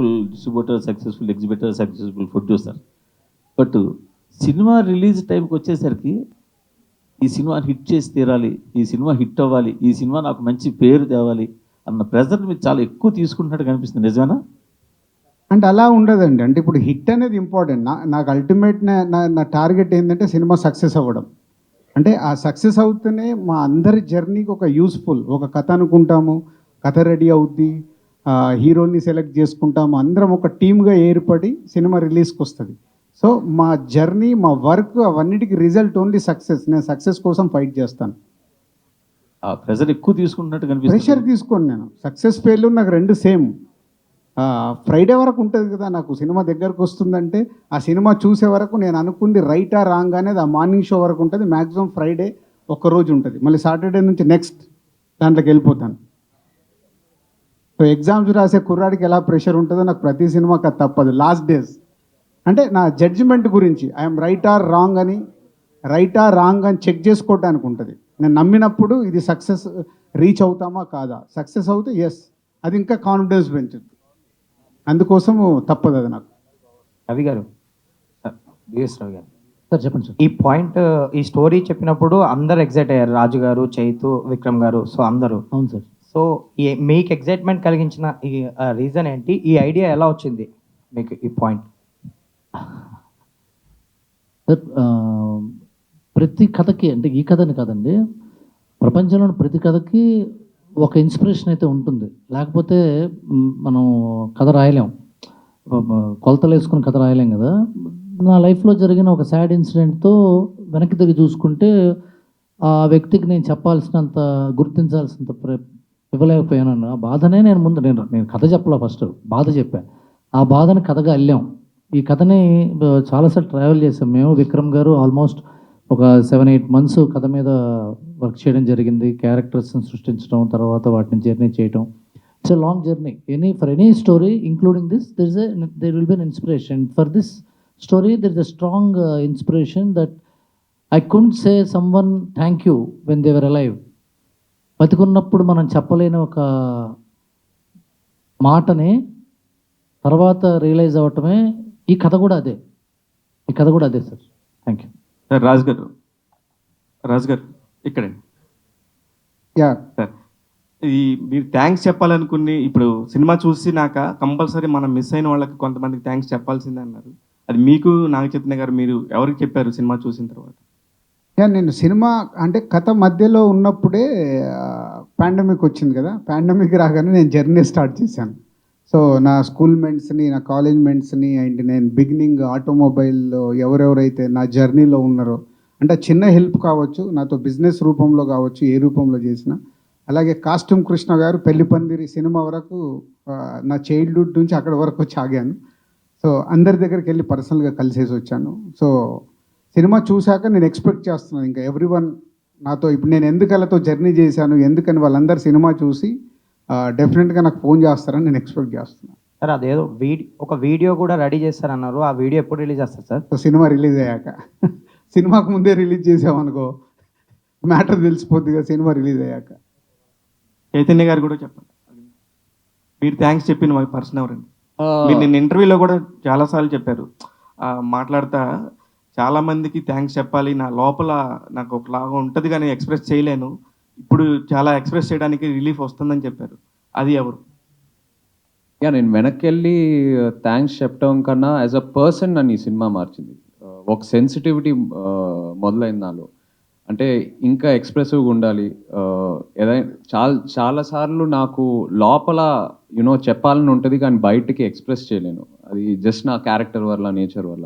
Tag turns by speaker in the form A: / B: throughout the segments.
A: Successful distributor, successful exhibitor, successful producer. But cinema release టైంకి వచ్చేసరికి ఈ సినిమా హిట్ చేసి తీరాలి, ఈ సినిమా హిట్ అవ్వాలి, ఈ సినిమా నాకు మంచి పేరు తేవాలి అన్న ప్రెజర్ మీరు చాలా ఎక్కువ తీసుకుంటున్నట్టు కనిపిస్తుంది. నిజమేనా?
B: అంటే అలా ఉండదండి. అంటే ఇప్పుడు హిట్ అనేది ఇంపార్టెంట్. నాకు అల్టిమేట్ నా టార్గెట్ ఏంటంటే సినిమా సక్సెస్ అవ్వడం. అంటే ఆ సక్సెస్ అవుతూనే మా అందరి జర్నీకి ఒక యూస్ఫుల్ ఒక కథ అనుకుంటాము, కథ రెడీ అవుద్ది, హీరోని సెలెక్ట్ చేసుకుంటాము, అందరం ఒక టీమ్గా ఏర్పడి సినిమా రిలీజ్కి వస్తుంది. సో మా జర్నీ, మా వర్క్ అవన్నిటికీ రిజల్ట్ ఓన్లీ సక్సెస్. నేను సక్సెస్ కోసం ఫైట్ చేస్తాను.
A: ఆ ప్రెజర్ ఎక్కువ తీసుకుంటున్నట్టు కనిపిస్తుంది.
B: ప్రెషర్ తీసుకోను నేను. సక్సెస్ ఫెయిల్యూర్ నాకు రెండు సేమ్. ఫ్రైడే వరకు ఉంటుంది కదా నాకు సినిమా దగ్గరకు వస్తుందంటే, ఆ సినిమా చూసే వరకు నేను అనుకుంది రైటా రాంగ్ అనేది ఆ మార్నింగ్ షో వరకు ఉంటుంది. మ్యాక్సిమం ఫ్రైడే ఒక్కరోజు ఉంటుంది, మళ్ళీ సాటర్డే నుంచి నెక్స్ట్ దాంట్లోకి వెళ్ళిపోతాను. సో ఎగ్జామ్స్ రాసే కుర్రాడికి ఎలా ప్రెషర్ ఉంటుందో నాకు ప్రతి సినిమాకి అది తప్పదు. లాస్ట్ డేస్ అంటే నా జడ్జిమెంట్ గురించి ఐఎమ్ రైట్ ఆర్ రాంగ్ అని చెక్ చేసుకోవడానికి ఉంటుంది. నేను నమ్మినప్పుడు ఇది సక్సెస్ రీచ్ అవుతామా కాదా, సక్సెస్ అవుతే ఎస్, అది ఇంకా కాన్ఫిడెన్స్ పెంచుతుంది. అందుకోసము తప్పదు అది నాకు.
C: రవి గారు, బిఎస్ రవి గారు
D: సార్ చెప్పండి సార్.
C: ఈ పాయింట్, ఈ స్టోరీ చెప్పినప్పుడు అందరు ఎగ్జైట్ అయ్యారు, రాజు గారు, చైతు, విక్రమ్ గారు, సో అందరూ.
D: అవును సార్.
C: సో మీకు ఎగ్జైట్మెంట్ కలిగించిన ఈ రీజన్ ఏంటి? ఈ ఐడియా ఎలా వచ్చింది మీకు ఈ పాయింట్?
D: సార్ ప్రతి కథకి, అంటే ఈ కథని కాదండి, ప్రపంచంలోని ప్రతి కథకి ఒక ఇన్స్పిరేషన్ అయితే ఉంటుంది. లేకపోతే మనం కథ రాయలేం, కొలతలు వేసుకుని కథ రాయలేం కదా. నా లైఫ్లో జరిగిన ఒక సాడ్ ఇన్సిడెంట్తో వెనక్కి తిరిగి చూసుకుంటే ఆ వ్యక్తికి నేను చెప్పాల్సినంత, గుర్తించాల్సినంత ఇవ్వలేకపోయాను. ఆ బాధనే నేను కథ చెప్పలే, ఫస్ట్ బాధ చెప్పాను. ఆ బాధని కథగా అల్లాం. ఈ కథని చాలాసార్లు ట్రావెల్ చేసాం మేము, విక్రమ్ గారు. ఆల్మోస్ట్ ఒక 7-8 months కథ మీద వర్క్ చేయడం జరిగింది. క్యారెక్టర్స్ని సృష్టించడం, తర్వాత వాటిని జర్నీ చేయడం. It's a long journey. For any story including this there will be an inspiration. For this story there is a strong inspiration that I couldn't say someone thank you when they were alive. బతికున్నప్పుడు మనం చెప్పలేని ఒక మాటని తర్వాత realise అవ్వటమే ఈ కథ కూడా అదే. Sir. Thank you
E: sir. Raju garu ఇక్కడండి.
B: యా
E: సార్, ఈ మీరు థ్యాంక్స్ చెప్పాలనుకుని ఇప్పుడు సినిమా చూసినాక కంపల్సరీ మనం మిస్ అయిన వాళ్ళకి కొంతమందికి థ్యాంక్స్ చెప్పాల్సిందే అన్నారు. అది మీకు నాగచైతన్య గారు మీరు ఎవరికి చెప్పారు సినిమా చూసిన తర్వాత?
B: నేను సినిమా అంటే కథ మధ్యలో ఉన్నప్పుడే పాండమిక్ వచ్చింది కదా. పాండమిక్ రాగానే నేను జర్నీ స్టార్ట్ చేశాను. సో నా స్కూల్ మెంట్స్ని, నా కాలేజ్ మెంట్స్ని, అండ్ నేను బిగినింగ్ ఆటోమొబైల్లో ఎవరెవరైతే నా జర్నీలో ఉన్నారో, అంటే చిన్న హెల్ప్ కావచ్చు, నాతో బిజినెస్ రూపంలో కావచ్చు, ఏ రూపంలో చేసిన. అలాగే కాస్ట్యూమ్ కృష్ణ గారు పెళ్లి పందిరి సినిమా వరకు నా చైల్డ్హుడ్ నుంచి అక్కడి వరకు వచ్చి ఆగాను. సో అందరి దగ్గరికి వెళ్ళి పర్సనల్గా కలిసేసి వచ్చాను. సో సినిమా చూశాక నేను ఎక్స్పెక్ట్ చేస్తున్నాను ఇంకా ఎవ్రీవన్ నాతో, ఇప్పుడు నేను ఎందుకు వాళ్ళతో జర్నీ చేశాను, ఎందుకని వాళ్ళందరూ సినిమా చూసి డెఫినెట్గా నాకు ఫోన్ చేస్తారని నేను ఎక్స్పెక్ట్ చేస్తున్నాను.
C: సార్ అదేదో ఒక వీడియో కూడా రెడీ చేస్తారన్నారు, ఆ వీడియో ఎప్పుడు రిలీజ్ చేస్తారు సార్?
B: సో సినిమా రిలీజ్ అయ్యాక, సినిమాకు ముందే రిలీజ్ చేసామనుకో మ్యాటర్ తెలిసిపోద్ది కదా, సినిమా రిలీజ్ అయ్యాక.
E: చైతన్య గారు కూడా చెప్పండి, మీరు థ్యాంక్స్ చెప్పిన మా పర్సన్ ఎవరండి? మీరు నిన్న ఇంటర్వ్యూలో కూడా చాలాసార్లు చెప్పారు, మాట్లాడతా చాలామందికి థ్యాంక్స్ చెప్పాలి, నా లోపల నాకు ఒకలాగా ఉంటుంది కానీ ఎక్స్ప్రెస్ చేయలేను, ఇప్పుడు చాలా ఎక్స్ప్రెస్ చేయడానికి రిలీఫ్ వస్తుందని చెప్పారు. అది ఎవరు?
F: నేను వెనక్కి వెళ్ళి థ్యాంక్స్ చెప్పడం కన్నా యాజ్ అ పర్సన్ నన్ను ఈ సినిమా మార్చింది. ఒక సెన్సిటివిటీ మొదలైంది నాలో. అంటే ఇంకా ఎక్స్ప్రెసివ్గా ఉండాలి. ఏదైనా చాలాసార్లు నాకు లోపల చెప్పాలని ఉంటుంది కానీ బయటికి ఎక్స్ప్రెస్ చేయలేను. అది జస్ట్ నా క్యారెక్టర్ వల్ల, నేచర్ వల్ల,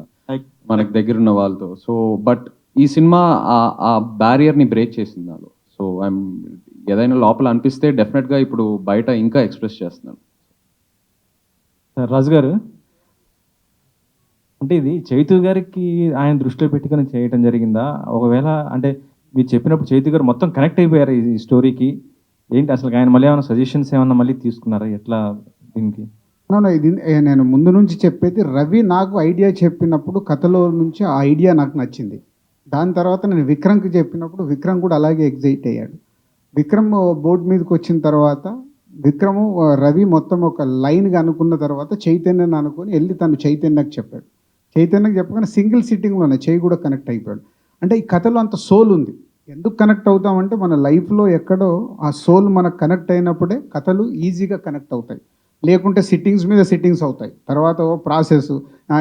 F: మనకు దగ్గర ఉన్న వాళ్ళతో. సో బట్ ఈ సినిమా ఆ బ్యారియర్ని బ్రేక్ చేసింది నాలో. సో ఏదైనా లోపల అనిపిస్తే డెఫినెట్గా ఇప్పుడు బయట ఇంకా ఎక్స్ప్రెస్ చేస్తున్నాను.
G: రాజు గారు, అంటే ఇది చైతు గారికి ఆయన దృష్టిలో పెట్టుకొని చేయటం జరిగిందా? ఒకవేళ అంటే మీరు చెప్పినప్పుడు చైతు గారు మొత్తం కనెక్ట్ అయిపోయారు ఈ స్టోరీకి, ఏంటి అసలు ఆయన మళ్ళీ ఏమైనా సజెషన్స్ ఏమన్నా మళ్ళీ తీసుకున్నారా ఎట్లా దీనికి?
B: ఇది నేను ముందు నుంచి చెప్పేది, రవి నాకు ఐడియా చెప్పినప్పుడు కథలో నుంచి ఆ ఐడియా నాకు నచ్చింది. దాని తర్వాత నేను విక్రమ్కి చెప్పినప్పుడు విక్రమ్ కూడా అలాగే ఎగ్జైట్ అయ్యాడు. విక్రమ్ బోర్డు మీదకి వచ్చిన తర్వాత విక్రము రవి మొత్తం ఒక లైన్గా అనుకున్న తర్వాత చైతన్యని అనుకుని వెళ్ళి తను చైతన్యకి చెప్పాడు. చైతన్యకి చెప్పగానే సింగిల్ సిట్టింగ్లోనే చెయ్యి కూడా కనెక్ట్ అయిపోయాడు. అంటే ఈ కథలో అంత సోల్ ఉంది. ఎందుకు కనెక్ట్ అవుతామంటే మన లైఫ్లో ఎక్కడో ఆ సోల్ మనకు కనెక్ట్ అయినప్పుడే కథలు ఈజీగా కనెక్ట్ అవుతాయి. లేకుంటే సిట్టింగ్స్ మీద సిట్టింగ్స్ అవుతాయి. తర్వాత ప్రాసెస్,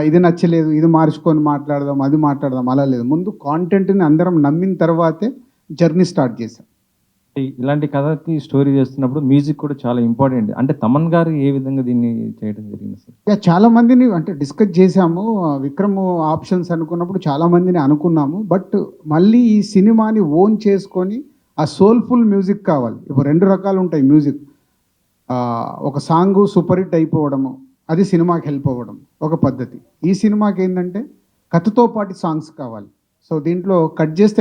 B: ఇది నచ్చలేదు, ఇది మార్చుకొని మాట్లాడదాం, అది మాట్లాడదాం, అలా లేదు. ముందు కాంటెంట్ని అందరం నమ్మిన తర్వాతే జర్నీ స్టార్ట్ చేశాం.
G: ఇలాంటి కథకి స్టోరీ చేస్తున్నప్పుడు మ్యూజిక్ కూడా చాలా ఇంపార్టెంట్. అంటే తమన్ గారు ఏ విధంగా దీన్ని చేయడం జరిగింది సార్?
B: చాలా మందిని అంటే డిస్కస్ చేశాము. విక్రమ్ ఆప్షన్స్ అనుకున్నప్పుడు చాలా మందిని అనుకున్నాము. బట్ మళ్ళీ ఈ సినిమాని ఓన్ చేసుకొని ఆ సోల్ఫుల్ మ్యూజిక్ కావాలి. ఇప్పుడు 2 రకాలు ఉంటాయి మ్యూజిక్. ఒక సాంగ్ సూపర్ హిట్ అయిపోవడము, అది సినిమాకి హెల్ప్ అవ్వడం ఒక పద్ధతి. ఈ సినిమాకి ఏంటంటే కథతో పాటు సాంగ్స్ కావాలి. సో దీంట్లో కట్ చేస్తే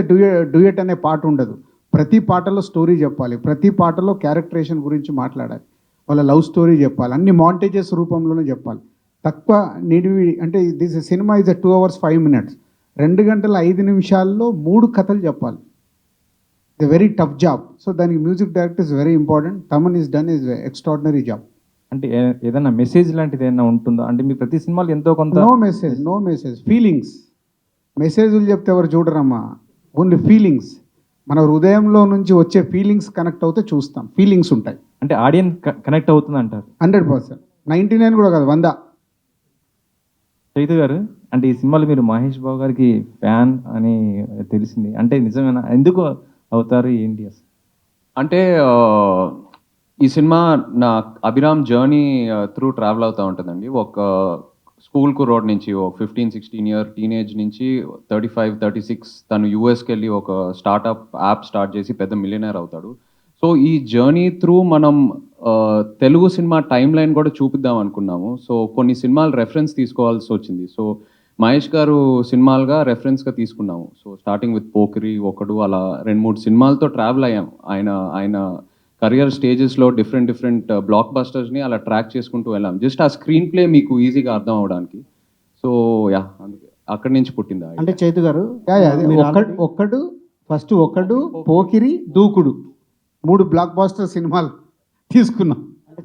B: డ్యూయట్ అనే పాట ఉండదు. ప్రతి పాటలో స్టోరీ చెప్పాలి, ప్రతి పాటలో క్యారెక్టరేషన్ గురించి మాట్లాడాలి, వాళ్ళ లవ్ స్టోరీ చెప్పాలి, అన్ని మాంటేజెస్ రూపంలోనే చెప్పాలి. తక్కువ నిడివి అంటే this cinema is 2 hours 5 minutes, 2 గంటల 5 నిమిషాల్లో 3 కథలు చెప్పాలి. It's very tough job. So దానికి music director is very important. Thaman is done is extraordinary job.
G: అంటే ఏదైనా మెసేజ్ లాంటిది ఏదైనా ఉంటుందా? అంటే మీ ప్రతి సినిమాలో ఎంతో కొంత
B: నో మెసేజ్, ఫీలింగ్స్. మెసేజ్లు చెప్తే ఎవరు చూడరమ్మా, ఓన్లీ ఫీలింగ్స్. మన హృదయంలో నుంచి వచ్చే ఫీలింగ్స్ కనెక్ట్ అవుతే చూస్తాం. ఫీలింగ్స్ ఉంటాయి.
G: అంటే ఆడియన్స్ కనెక్ట్ అవుతుంది అంటారు.
B: 100%, 99 కూడా కాదు, 100.
G: చైతు గారు, అంటే ఈ సినిమాలో మీరు మహేష్ బాబు గారికి ఫ్యాన్ అని తెలిసింది. అంటే నిజమేనా? ఎందుకు అవుతారు, ఏంటి అసలు?
F: అంటే ఈ సినిమా నా అభిరామ్ జర్నీ త్రూ ట్రావెల్ అవుతూ ఉంటుందండి. ఒక స్కూల్కు రోడ్ నుంచి ఒక 15-16 ఇయర్ టీనేజ్ నుంచి 35-36 తను యూఎస్కి వెళ్ళి ఒక స్టార్టప్ యాప్ స్టార్ట్ చేసి పెద్ద మిలియనర్ అవుతాడు. సో ఈ జర్నీ త్రూ మనం తెలుగు సినిమా టైం లైన్ కూడా చూపిద్దాం అనుకున్నాము. సో కొన్ని సినిమాలు రెఫరెన్స్ తీసుకోవాల్సి వచ్చింది. సో మహేష్ గారు సినిమాలుగా రెఫరెన్స్గా తీసుకున్నాము. సో స్టార్టింగ్ విత్ పోకిరి, ఒకడు, అలా 2-3 సినిమాలతో ట్రావెల్ అయ్యాం. ఆయన కరియర్ స్టేజెస్లో డిఫరెంట్ బ్లాక్ బస్టర్స్ని అలా ట్రాక్ చేసుకుంటూ వెళ్ళాం. జస్ట్ ఆ స్క్రీన్ ప్లే మీకు ఈజీగా అర్థం అవడానికి. సో అందుకే అక్కడి నుంచి పుట్టింది.
H: అంటే చైతు గారు,
B: ఒకడు, పోకిరి, దూకుడు, 3 బ్లాక్ బాస్టర్ సినిమాలు తీసుకున్నాం.
H: అంటే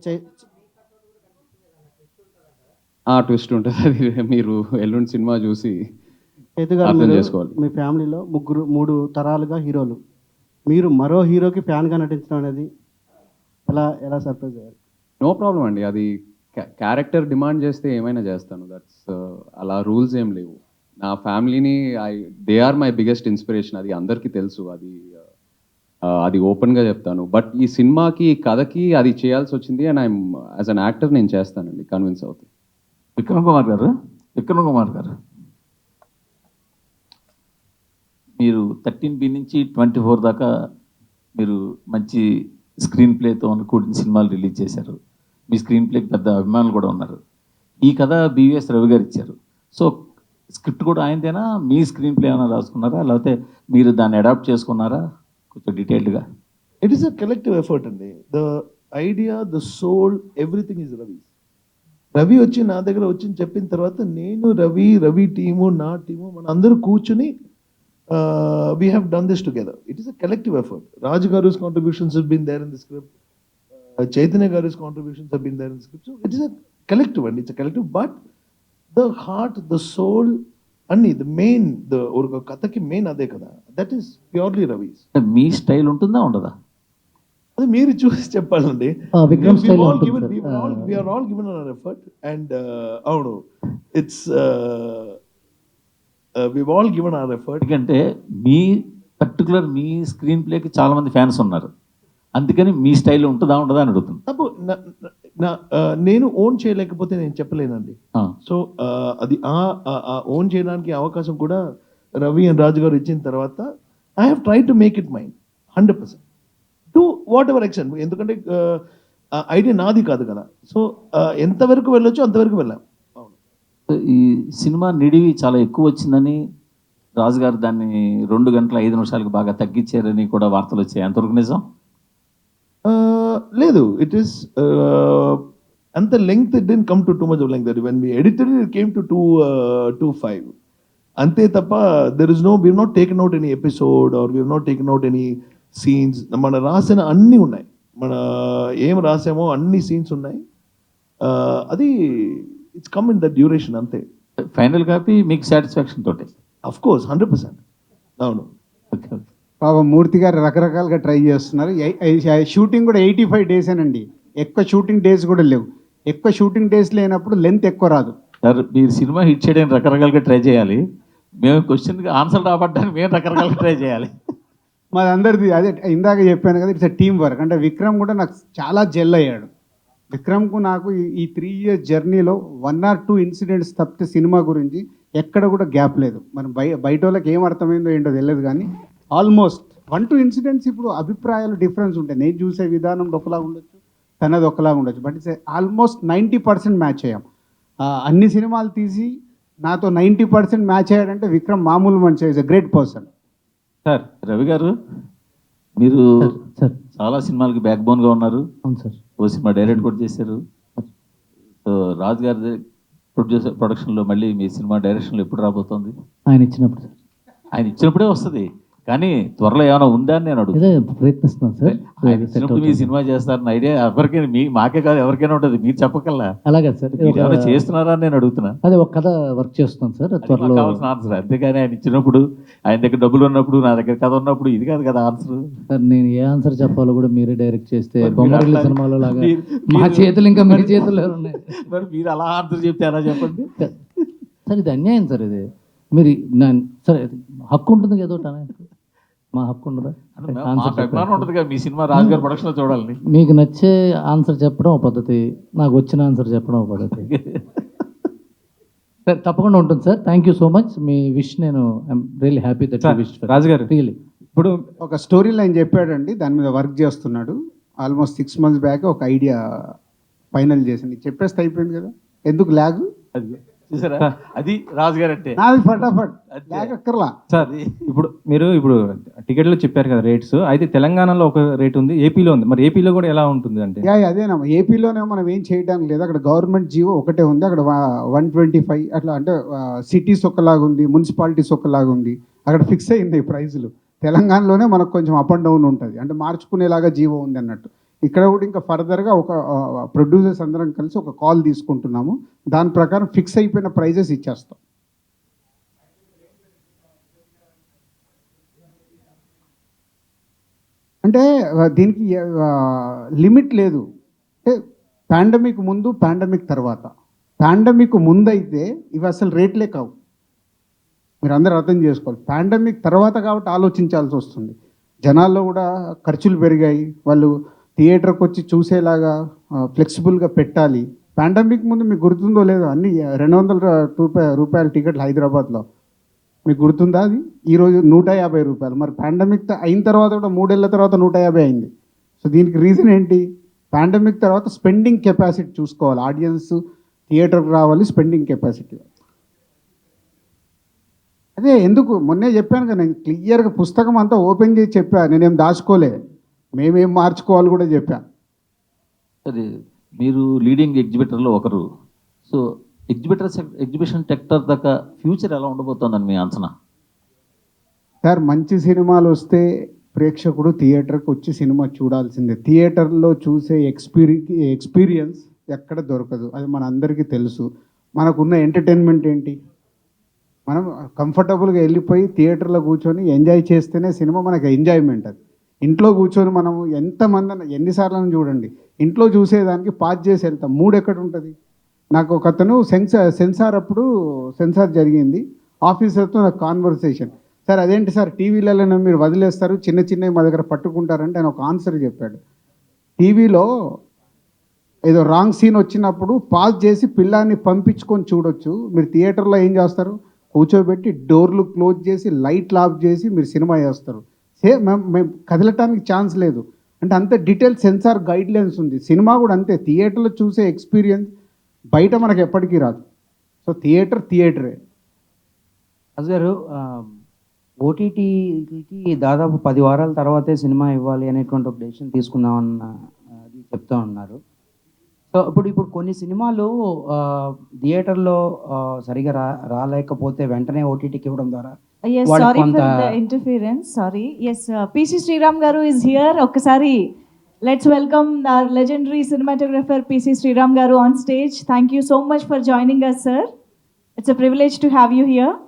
F: ట్విస్ట్ ఉంటుంది, అది మీరు ఎల్లుండి సినిమా చూసి
H: చైతు గారు,
F: అర్థం చేసుకోవాలి.
H: మీ ఫ్యామిలీలో 3 తరాలుగా హీరోలు, మీరు మరో హీరోకి ఫ్యాన్గా నటించడం అనేది ఎలా సర్ప్రైజ్ అయ్యారు?
F: నో ప్రాబ్లం అండి, అది క్యారెక్టర్ డిమాండ్ చేస్తే ఏమైనా చేస్తాను. దట్స్ అలా రూల్స్ ఏం లేవు. నా ఫ్యామిలీని they are my biggest inspiration, అది అందరికీ తెలుసు. అది ఓపెన్గా చెప్తాను. బట్ ఈ సినిమాకి, ఈ కథకి అది చేయాల్సి వచ్చింది. And I'm as an actor నేను చేస్తానండి, కన్విన్స్ అవుతుంది.
A: విక్రమ్ కుమార్ గారు, మీరు 13B నుంచి 24 దాకా మీరు మంచి స్క్రీన్ ప్లేతో కూడిన సినిమాలు రిలీజ్ చేశారు. మీ స్క్రీన్ ప్లేకి పెద్ద అభిమానులు కూడా ఉన్నారు. ఈ కథ బివిఎస్ రవి గారు ఇచ్చారు. సో స్క్రిప్ట్ కూడా ఆయనదేనా? మీ స్క్రీన్ ప్లే ఏమైనా రాసుకున్నారా, లేకపోతే మీరు దాన్ని అడాప్ట్ చేసుకున్నారా? కొంచెం డీటెయిల్డ్గా.
I: It is a collective effort అండి. The idea, the soul, everything is Ravi వచ్చి నా దగ్గర వచ్చి చెప్పిన తర్వాత నేను రవి టీము, నా టీము, మన అందరూ కూర్చుని we have done this together. It is a collective effort. Raj Garu's contributions have been there in the script. Chaitanya Garu's contributions have been there in the script. So it is a collective, and it's a collective. But the heart, the soul, and the main, the kathaki main ade kada. That is purely Ravi's.
A: Me style ఉంటుందా, ఉండదా?
I: అది మీరు చూసి చెప్పాలండి.
D: Vikram style
I: we are all given our effort, and అవును, it's we've all given our effort.
A: ఎందుకంటే మీ screen ప్లేకి చాలా మంది ఫ్యాన్స్ ఉన్నారు. అందుకని మీ స్టైల్ ఉంటుందా, ఉండదా అని అడుగుతుంది.
I: తప్పు, నేను ఓన్ చేయలేకపోతే నేను చెప్పలేనండి. సో అది ఓన్ చేయడానికి అవకాశం కూడా రవి అండ్ రాజు గారు ఇచ్చిన తర్వాత I have try to make it mind 100% to what ever extent. ఎందుకంటే ఐడియా నాది కాదు కదా. సో ఎంతవరకు వెళ్ళొచ్చో అంతవరకు వెళ్ళాం.
A: ఈ సినిమా నిడివి చాలా ఎక్కువ వచ్చిందని, రాజుగారు దాన్ని 2 గంటల 5 నిమిషాలకు బాగా తగ్గించారని కూడా వార్తలు వచ్చాయి. అంతవరకు నిజం?
I: లేదు, ఇట్ ఈస్ అంత length, it didn't come to too much of length. When we edited it came to 2:05 అంతే తప్ప there is no, we not taken out any episode or we not taken out any scenes. మన రాసిన అన్నీ ఉన్నాయి. మన ఏం రాసామో అన్ని scenes ఉన్నాయి. అది it's come in the duration అంతే.
A: ఫైనల్ కాపీ మీకు సాటిస్ఫాక్షన్ తోటి.
I: Of course 100%. అవును.
A: Okay okay.
B: పాపం మూర్తి గారు రకరకాలుగా ట్రై చేస్తున్నారు. షూటింగ్ కూడా 85 డేసేనండి. ఎక్కువ షూటింగ్ డేస్ కూడా లేవు. ఎక్కువ షూటింగ్ డేస్ లేనప్పుడు లెంత్ ఎక్కువ రాదు.
A: సార్ మీరు సినిమా హిట్ చేయడానికి రకరకాలుగా ట్రై చేయాలి, మేము క్వశ్చన్కి ఆన్సర్ రాబట్టడానికి మేము రకరకాలుగా ట్రై చేయాలి.
B: మాది అందరిది అదే ఇందాక చెప్పాను కదా, ఇట్స్ టీమ్ వర్క్. అంటే విక్రమ్ కూడా నాకు చాలా జెల్ అయ్యాడు. విక్రమ్కు నాకు ఈ 3 years జర్నీలో 1 or 2 ఇన్సిడెంట్స్ తప్పితే సినిమా గురించి ఎక్కడ కూడా గ్యాప్ లేదు. మనం బయట వాళ్ళకి ఏం అర్థమైందో ఏంటో తెలియదు, కానీ ఆల్మోస్ట్ 1-2 ఇన్సిడెంట్స్ ఇప్పుడు అభిప్రాయాలు డిఫరెన్స్ ఉంటాయి. నేను చూసే విధానం ఒకలాగా ఉండొచ్చు, తనది ఒకలాగా ఉండొచ్చు, బట్ ఇట్స్ ఆల్మోస్ట్ 90% మ్యాచ్ అయ్యాం. అన్ని సినిమాలు తీసి నాతో 90% మ్యాచ్ అయ్యాడంటే విక్రమ్ మామూలు మనిషి, is a great person.
G: Sir
A: Ravi గారు మీరు
D: సార్
A: చాలా సినిమాలకి బ్యాక్ బోన్గా ఉన్నారు.
D: అవును సార్.
A: ఓ సినిమా డైరెక్ట్ కూడా చేశారు. సో రాజు గారి ప్రొడక్షన్లో మళ్ళీ మీ సినిమా డైరెక్షన్లో ఎప్పుడు రాబోతోంది?
D: ఆయన ఇచ్చినప్పుడు సార్.
A: ఆయన ఇచ్చినప్పుడే వస్తుంది, కానీ త్వరలో ఏమైనా ఉందా అని నేను అడుగుతాను.
D: ఇదే ప్రయత్నిస్తున్నాను సార్.
A: ఆయన ఇచ్చినప్పుడు మీ సినిమా చేస్తారన్న ఐడియా ఎవరికైనా మాకే కాదు ఎవరికైనా ఉంటుంది, మీరు చెప్పకల్లా.
D: అలాగే సార్.
A: మీరు ఏమైనా చేస్తున్నారా అని నేను అడుగుతున్నా.
D: అదే ఒక కథ వర్క్ చేస్తున్నాను సార్,
A: అది
D: త్వరలో.
A: మాకు కావాల్సిన ఆన్సర్. అంతేగాని ఆయన ఇచ్చినప్పుడు, ఆయన దగ్గర డబ్బులు ఉన్నప్పుడు, నా దగ్గర కథ ఉన్నప్పుడు ఇది కాదు కదా ఆన్సర్.
D: సార్ నేను ఏ ఆన్సర్ చెప్పాలో కూడా మీరే డైరెక్ట్ చేస్తే
A: మరి
D: బొమ్మరిల్లు
A: మీరు
D: సినిమాలో లాగా
A: మీరు-
D: మా
A: మీరు-
D: చేతులు ఇంకా మీ చేతుల్లో ఉన్నాయి
A: మరి మీరు అలా ఆన్సర్ చెప్తే ఎలా చెప్పండి?
D: సార్. ఇది అన్యాయం సార్. ఇది మీరు సరే హక్కు ఉంటుంది ఏదో మా హక్కు ఉండదా?
A: మాకు అభిమానం ఉంటుంది కదా, మీ సినిమా రాజుగారి ప్రొడక్షన్లో చూడాలని.
D: మీకు నచ్చే ఆన్సర్ చెప్పడం ఒక పద్ధతి, నాకు వచ్చిన ఆన్సర్ చెప్పడం ఒక పద్ధతి. సార్ తప్పకుండా ఉంటుంది sir. Thank you so much. మీ విష్ నేను I'm really happy that you wish.
G: Raju garu
D: really
G: ఇప్పుడు
B: ఒక స్టోరీ లైన్ చెప్పాడండి, దాని మీద వర్క్ చేస్తున్నాడు. ఆల్మోస్ట్ 6 months బ్యాక్ ఒక ఐడియా ఫైనల్ చేసింది. చెప్పేస్తే అయిపోయింది కదా, ఎందుకు ల్యాగ్?
A: అది చూసారా, అది రాజుగారు అంటే.
B: నాది ఫటాఫట్, ల్యాగ్ అక్కర్లా.
G: సార్ ఇప్పుడు టికెట్లు చెప్పారు కదా రేట్స్, అయితే తెలంగాణలో ఒక రేట్ ఉంది, ఏపీలో ఉంది. మరి ఏపీలో కూడా ఎలా ఉంటుంది అంటే?
B: అదేనా, ఏపీలోనే మనం ఏం చేయడానికి లేదు. అక్కడ గవర్నమెంట్ జీవో ఒకటే ఉంది. అక్కడ 125 అట్లా, అంటే సిటీస్ ఒకలాగా ఉంది, మున్సిపాలిటీస్ ఒకలాగా ఉంది. అక్కడ ఫిక్స్ అయింది ప్రైజులు. తెలంగాణలోనే మనకు కొంచెం అప్ అండ్ డౌన్ ఉంటుంది, అంటే మార్చుకునేలాగా జీవో ఉంది అన్నట్టు. ఇక్కడ కూడా ఇంకా ఫర్దర్గా ఒక ప్రొడ్యూసర్స్ అందరం కలిసి ఒక కాల్ తీసుకుంటున్నాము. దాని ప్రకారం ఫిక్స్ అయిపోయిన ప్రైజెస్ ఇచ్చేస్తాం. అంటే దీనికి లిమిట్ లేదు. అంటే పాండమిక్ ముందు, పాండమిక్ తర్వాత. పాండమిక్ ముందు అయితే ఇవి అసలు రేట్లే కావు, మీరు అందరూ అర్థం చేసుకోవాలి. పాండమిక్ తర్వాత కాబట్టి ఆలోచించాల్సి వస్తుంది. జనాల్లో కూడా ఖర్చులు పెరిగాయి, వాళ్ళు థియేటర్కి వచ్చి చూసేలాగా ఫ్లెక్సిబుల్గా పెట్టాలి. పాండమిక్ ముందు మీకు గుర్తుందో లేదో, అన్ని 200 రూపాయల టికెట్లు హైదరాబాద్లో, మీకు గుర్తుందా? అది ఈరోజు 150 రూపాయలు. మరి పాండమిక్ అయిన తర్వాత కూడా 3 ఏళ్ళ తర్వాత 150 అయింది. సో దీనికి రీజన్ ఏంటి? పాండమిక్ తర్వాత స్పెండింగ్ కెపాసిటీ చూసుకోవాలి. ఆడియన్స్ థియేటర్కి రావాలి, స్పెండింగ్ కెపాసిటీ. అదే ఎందుకు మొన్నే చెప్పాను కదా, నేను క్లియర్గా పుస్తకం అంతా ఓపెన్ చేసి చెప్పా, నేనేం దాచుకోలే, మేమేం మార్చుకోవాలి కూడా చెప్పా.
A: సరే, మీరు లీడింగ్ ఎగ్జిబిటర్లో ఒకరు. సో ఎగ్జిబిషన్ సెక్టర్ దాకా ఫ్యూచర్ ఎలా ఉండబోతోందని మీ అంచనా?
B: సార్ మంచి సినిమాలు వస్తే ప్రేక్షకుడు థియేటర్కి వచ్చి సినిమా చూడాల్సిందే. థియేటర్లో చూసే ఎక్స్పీరియన్స్ ఎక్కడ దొరకదు, అది మన అందరికీ తెలుసు. మనకున్న ఎంటర్టైన్మెంట్ ఏంటి? మనం కంఫర్టబుల్గా వెళ్ళిపోయి థియేటర్లో కూర్చొని ఎంజాయ్ చేస్తేనే సినిమా మనకు ఎంజాయ్మెంట్. అది ఇంట్లో కూర్చొని మనం ఎంతమంది ఎన్నిసార్లు చూడండి, ఇంట్లో చూసేదానికి పాజ్ చేసి వెళ్తాం, మూడ్ ఎక్కడ ఉంటుంది? నాకు ఒక అతను సెన్సార్ జరిగింది, ఆఫీసర్తో నాకు కాన్వర్సేషన్. సార్ అదేంటి సార్ టీవీలలో మీరు వదిలేస్తారు, చిన్న చిన్నవి మా దగ్గర పట్టుకుంటారంటే ఆయన ఒక ఆన్సర్ చెప్పాడు. టీవీలో ఏదో రాంగ్ సీన్ వచ్చినప్పుడు పాజ్ చేసి పిల్లాన్ని పంపించుకొని చూడొచ్చు, మీరు థియేటర్లో ఏం చేస్తారు? కూర్చోబెట్టి డోర్లు క్లోజ్ చేసి లైట్లు ఆఫ్ చేసి మీరు సినిమా చేస్తారు. మేము కదలటానికి ఛాన్స్ లేదు. అంటే అంత డీటెయిల్ సెన్సార్ గైడ్ లైన్స్ ఉంది. సినిమా కూడా అంతే, థియేటర్లో చూసే ఎక్స్పీరియన్స్ బయట మనకు ఎప్పటికీ రాదు. సో థియేటరే.
J: అసలు ఓటీటీకి దాదాపు 10 వారాల తర్వాతే సినిమా ఇవ్వాలి అనేటువంటి ఒక డెసిషన్ తీసుకుందామన్న అది చెప్తా ఉన్నారు. సో ఇప్పుడు కొన్ని సినిమాలు థియేటర్లో సరిగా రాలేకపోతే వెంటనే ఓటీటీకి ఇవ్వడం ద్వారా
K: Yes,
J: వాళ్ళకి
K: sorry
J: కొంత
K: for the interference. Sorry. Yes, PC Sriram garu is here. Okkasari Let's welcome our legendary cinematographer PC Sriram Garu on stage. Thank you so much for joining us, sir. It's a privilege to have you here.